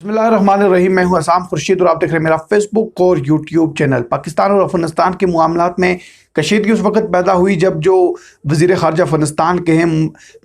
बिस्मिल्लाहिर्रहमानिर्रहीम। मैं हूं असाम खुर्शीद और आप देख रहे हैं मेरा फेसबुक और यूट्यूब चैनल। पाकिस्तान और अफगानिस्तान के मामलात में कशीदगी उस वक्त पैदा हुई जब जो वज़ीर ख़ारजा अफगानिस्तान के हैं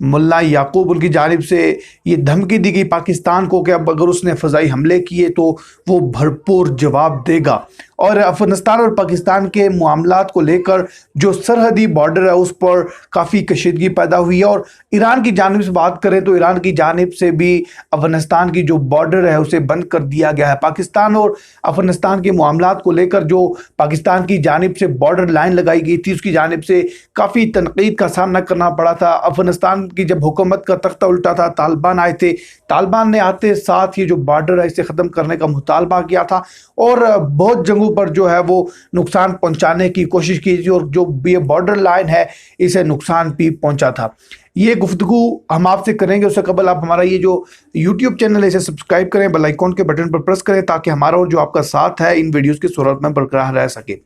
मुल्ला याकूब, उनकी जानिब से ये धमकी दी गई पाकिस्तान को कि अब अगर उसने फ़ज़ाई हमले किए तो वो भरपूर जवाब देगा। और अफगानिस्तान और पाकिस्तान के मामलात को लेकर जो सरहदी बॉर्डर है उस पर काफ़ी कशीदगी पैदा हुई है। और ईरान की जानिब से बात करें तो ईरान की जानिब से भी अफगानिस्तान की जो बॉर्डर है उसे बंद कर दिया गया है। पाकिस्तान और अफगानिस्तान के मामलात को लेकर जो पाकिस्तान की जानिब से बॉर्डर लाइन लगाई गई थी उसकी जानिब से काफ़ी तनकीद का सामना करना पड़ा था। अफगानिस्तान की जब हुकूमत का तख्ता उल्टा था, तालिबान आए थे, तालिबान ने आते साथ ही जो बॉर्डर है इसे ख़त्म करने का मुतालबा किया था और बहुत जगहों पर जो है वो नुकसान पहुंचाने की कोशिश की थी और जो ये बॉर्डर लाइन है इसे नुकसान भी पहुंचा था। ये गुफ्तगू हम आपसे करेंगे, उससे कबल आप हमारा ये जो यूट्यूब चैनल है इसे सब्सक्राइब करें, बेल आइकॉन के बटन पर प्रेस करें ताकि हमारा और जो आपका साथ है इन वीडियोस की सूरत में बरकरार रह सके।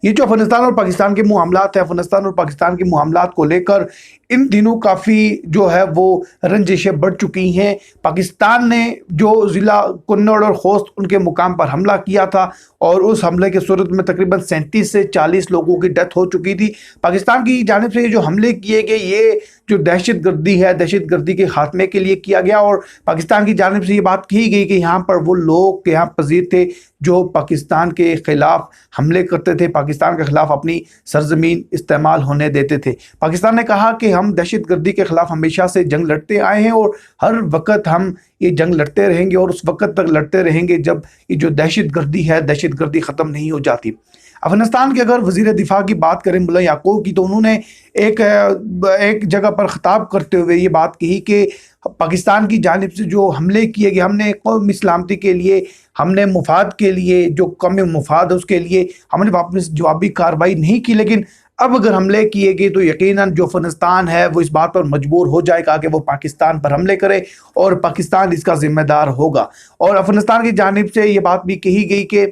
ये जो अफगानिस्तान और पाकिस्तान के मामलात है, अफगानिस्तान और पाकिस्तान के मामलात को लेकर इन दिनों काफ़ी जो है वो रंजिशें बढ़ चुकी हैं। पाकिस्तान ने जो ज़िला कुन्नड़ और खोस्त उनके मुकाम पर हमला किया था और उस हमले के सूरत में तकरीबन 37 से 40 लोगों की डेथ हो चुकी थी। पाकिस्तान की जानिब से ये जो हमले किए गए ये जो दहशतगर्दी है, दहशतगर्दी के खात्मे के लिए किया गया और पाकिस्तान की जानिब से ये बात की गई कि यहाँ पर वो लोग यहाँ पजीर थे जो पाकिस्तान के ख़िलाफ़ हमले करते थे, पाकिस्तान के ख़िलाफ़ अपनी सरजमीन इस्तेमाल होने देते थे। पाकिस्तान ने कहा कि हम दहशतगर्दी के ख़िलाफ़ हमेशा से जंग लड़ते आए हैं और हर वक्त हम ये जंग लड़ते रहेंगे और उस वक्त तक लड़ते रहेंगे जब ये जो दहशतगर्दी है, दहशतगर्दी ख़त्म नहीं हो जाती। अफगानिस्तान के अगर वज़ीर दिफा की बात करें मुल्ला याकूब की, तो उन्होंने एक जगह पर ख़िताब करते हुए ये बात कही कि पाकिस्तान की जानिब से जो हमले किए गए, हमने कौमी सलामती के लिए, हमने मुफाद के लिए, जो कौमी मुफाद है उसके लिए हमने वापस जवाबी कार्रवाई नहीं की, लेकिन अब अगर हमले किए गए तो यकीनन जो अफगानिस्तान है वो इस बात पर मजबूर हो जाएगा कि वो पाकिस्तान पर हमले करे और पाकिस्तान इसका जिम्मेदार होगा। और अफगानिस्तान की जानिब से ये बात भी कही गई कि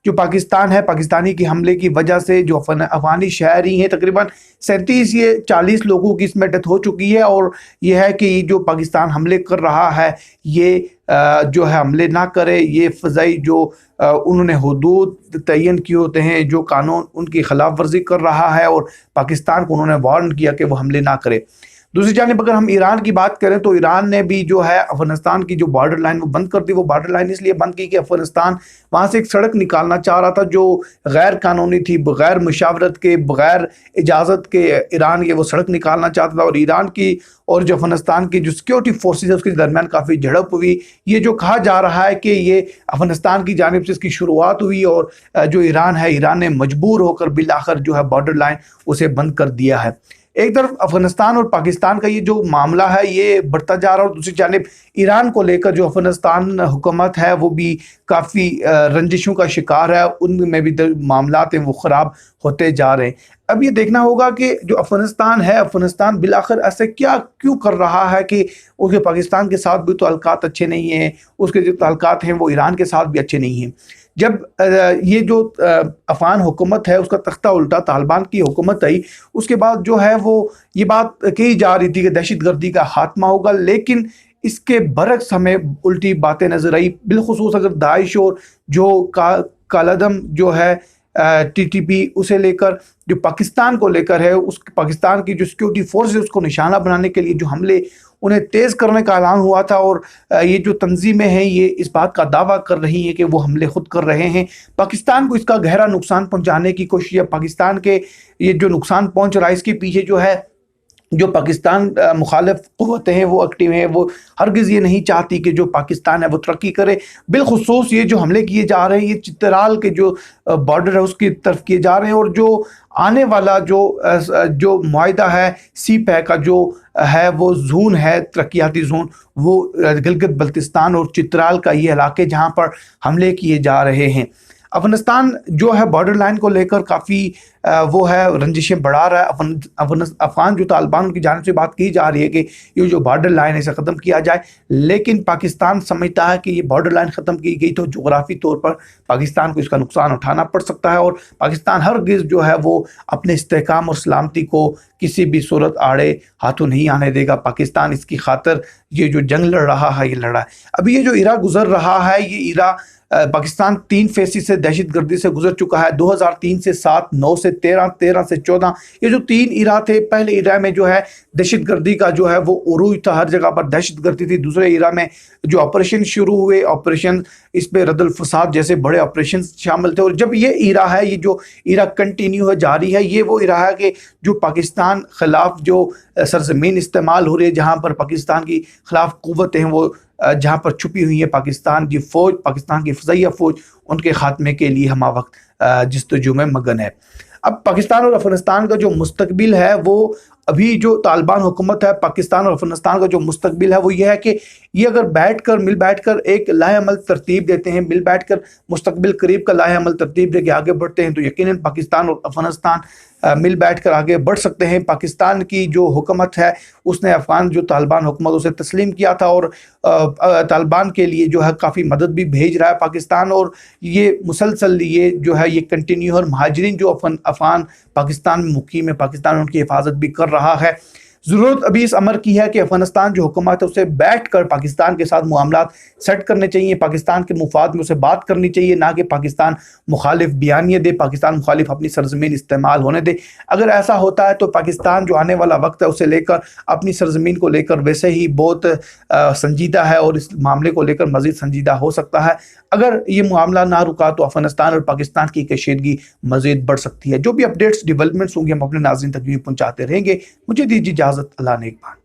जो पाकिस्तान है, पाकिस्तानी के हमले की वजह से जो अफगानी शहरी हैं तकरीबन 37 या 40 लोगों की इसमें डेथ हो चुकी है। और यह है कि जो पाकिस्तान हमले कर रहा है ये जो है हमले ना करे, ये फ़ज़ाई जो उन्होंने हुदूद तयन किए होते हैं, जो कानून उनकी खिलाफ वर्जी कर रहा है और पाकिस्तान को उन्होंने वार्न किया कि वो हमले ना करे। दूसरी जानिब अगर हम ईरान की बात करें तो ईरान ने भी जो है अफगानिस्तान की जो बॉर्डर लाइन वो बंद कर दी। वो बॉर्डर लाइन इसलिए बंद की कि अफगानिस्तान वहाँ से एक सड़क निकालना चाह रहा था जो गैर कानूनी थी, बग़ैर मुशावरत के, बग़ैर इजाज़त के ईरान ये वो सड़क निकालना चाहता था। और ईरान की और जो अफगानिस्तान की जो सिक्योरिटी फोर्सेज है उसके दरमियान काफ़ी झड़प हुई। ये जो कहा जा रहा है कि ये अफगानिस्तान की जानिब से इसकी शुरुआत हुई और जो ईरान है, ईरान ने मजबूर होकर बिलाखिर जो है बॉर्डर लाइन उसे बंद कर दिया है। एक तरफ अफगानिस्तान और पाकिस्तान का ये जो मामला है ये बढ़ता जा रहा है और दूसरी जानिब ईरान को लेकर जो अफगानिस्तान हुकूमत है वो भी काफ़ी रंजिशों का शिकार है, उनमें भी मामलात हैं वो ख़राब होते जा रहे हैं। अब ये देखना होगा कि जो अफगानिस्तान है, अफगानिस्तान बिलाखिर ऐसे क्या क्यों कर रहा है कि उसके पाकिस्तान के साथ भी ताल्लुकात अच्छे नहीं हैं, उसके जो ताल्लुकात हैं वो ईरान के साथ भी अच्छे नहीं हैं। जब ये जो अफगान हुकूमत है उसका तख्ता उल्टा, तालिबान की हुकूमत आई, उसके बाद जो है वो ये बात कही जा रही थी कि दहशतगर्दी का खात्मा होगा, लेकिन इसके बरक्स हमें उल्टी बातें नजर आई। बिलखुसूस अगर दाइश और जो कालादम जो है TTP उसे लेकर जो पाकिस्तान को लेकर है, उस पाकिस्तान की जो सिक्योरिटी फोर्स है उसको निशाना बनाने के लिए जो हमले उन्हें तेज़ करने का ऐलान हुआ था और ये जो तंजीमें हैं ये इस बात का दावा कर रही हैं कि वो हमले खुद कर रहे हैं। पाकिस्तान को इसका गहरा नुकसान पहुंचाने की कोशिश है। पाकिस्तान के ये जो नुकसान पहुंच रहा है इसके पीछे जो है जो पाकिस्तान मुखालिफ क़ुव्वतें हैं वो एक्टिव हैं। वो हरगिज़ ये नहीं चाहती कि जो पाकिस्तान है वो तरक्की करे। बिलखुसूस ये जो हमले किए जा रहे हैं ये चित्राल के जो बॉर्डर है उसकी तरफ किए जा रहे हैं और जो आने वाला जो मुआहिदा है CPEC का जो है वो जोन है, तरक्याती जोन, वो गिलगित बल्तिस्तान और चित्राल का ये इलाके जहाँ पर हमले किए जा रहे हैं। अफगानिस्तान जो है बॉर्डर लाइन को लेकर काफ़ी وہ ہے رنجشیں بڑھا رہا ہے۔ افغان جو طالبان کی جانب سے بات کی جا رہی ہے کہ یہ جو بارڈر لائن ہے اسے ختم کیا جائے، لیکن پاکستان سمجھتا ہے کہ یہ بارڈر لائن ختم کی گئی تو جغرافی طور پر پاکستان کو اس کا نقصان اٹھانا پڑ سکتا ہے، اور پاکستان ہرگز جو ہے وہ اپنے استحکام اور سلامتی کو کسی بھی صورت آڑے ہاتھوں نہیں آنے دے گا۔ پاکستان اس کی خاطر یہ جو جنگ لڑ رہا ہے یہ لڑا ہے۔ ابھی یہ جو ایرا گزر رہا ہے، یہ ایرا پاکستان 3 فیزز سے دہشت گردی سے گزر چکا ہے، 2003 سے 7، 9 سے 13، 13 سے 14۔ یہ جو 3 ایرا تھے، پہلے ایرا میں جو ہے دہشت گردی کا جو ہے وہ عروج تھا، ہر جگہ پر دہشت گردی تھی۔ دوسرے ایرا میں جو آپریشن شروع ہوئے، آپریشن اس پہ رد الفساد جیسے بڑے آپریشن شامل تھے، اور جب یہ ایرا ہے، یہ جو ایرا کنٹینیو ہے، جاری ہے، یہ وہ ایرا ہے کہ جو پاکستان خلاف جو سرزمین استعمال ہو رہی ہے، جہاں پر پاکستان کی خلاف قوتیں ہیں وہ جہاں پر چھپی ہوئی ہیں، پاکستان کی فوج، پاکستان کی فضائیہ فوج، ان کے خاتمے کے لیے ہمہ وقت جستجو میں مگن ہے۔ اب پاکستان اور افغانستان کا جو مستقبل ہے وہ ابھی جو طالبان حکومت ہے، پاکستان اور افغانستان کا جو مستقبل ہے وہ یہ ہے کہ یہ اگر مل بیٹھ کر ایک لائحہ عمل ترتیب دیتے ہیں، مل بیٹھ کر مستقبل قریب کا لائحہ عمل ترتیب دے کے آگے بڑھتے ہیں، تو یقیناً پاکستان اور افغانستان مل بیٹھ کر آگے بڑھ سکتے ہیں۔ پاکستان کی جو حکومت ہے اس نے افغان جو طالبان حکومت اسے تسلیم کیا تھا، اور طالبان کے لیے جو ہے کافی مدد بھی بھیج رہا ہے پاکستان، اور یہ مسلسل یہ جو ہے یہ کنٹینیو، اور مہاجرین جو افغان پاکستان میں مقیم ہے، پاکستان ان کی حفاظت بھی کر رہا ہے۔ ضرورت ابھی اس امر کی ہے کہ افغانستان جو حکومت ہے اسے بیٹھ کر پاکستان کے ساتھ معاملات سیٹ کرنے چاہیے، پاکستان کے مفاد میں اسے بات کرنی چاہیے، نہ کہ پاکستان مخالف بیانیے دے، پاکستان مخالف اپنی سرزمین استعمال ہونے دے۔ اگر ایسا ہوتا ہے تو پاکستان جو آنے والا وقت ہے اسے لے کر، اپنی سرزمین کو لے کر ویسے ہی بہت سنجیدہ ہے، اور اس معاملے کو لے کر مزید سنجیدہ ہو سکتا ہے۔ اگر یہ معاملہ نہ رکا تو افغانستان اور پاکستان کی کشیدگی مزید بڑھ سکتی ہے۔ جو بھی اپڈیٹس ڈیولپمنٹس ہوں گے ہم اپنے ناظرین تک بھی پہنچاتے رہیں گے۔ مجھے دیجیے اجازت، اللہ نیک بات۔